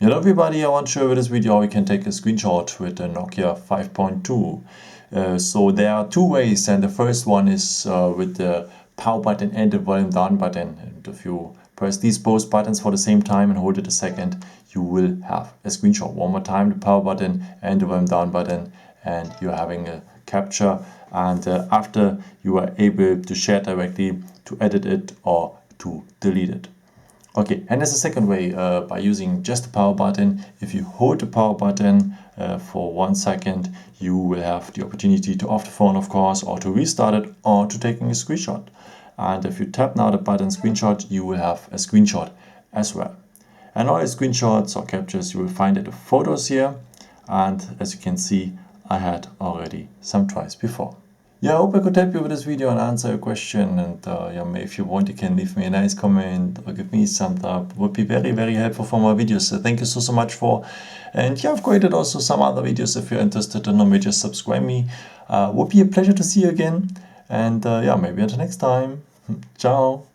Hello everybody, I want to show you with this video how we can take a screenshot with the Nokia 5.2. So there are two ways, and the first one is with the power button and the volume down button. And if you press these both buttons for the same time and hold it a second, you will have a screenshot. One more time, the power button and the volume down button, and you're having a capture. And after you are able to share directly, to edit it or to delete it. Okay, and there's a second way by using just the power button. If you hold the power button for 1 second, you will have the opportunity to off the phone, of course, or to restart it, or to taking a screenshot. And if you tap now the button screenshot, you will have a screenshot as well. And all the screenshots or captures you will find in the photos here. And as you can see, I had already some tries before. Yeah, I hope I could help you with this video and answer your question. And yeah, if you want, you can leave me a nice comment or give me a thumbs up. It would be very, very helpful for my videos. So thank you so much for. And yeah, I've created also some other videos. If you're interested in them, just subscribe me. Would be a pleasure to see you again. And yeah, maybe until next time. Ciao.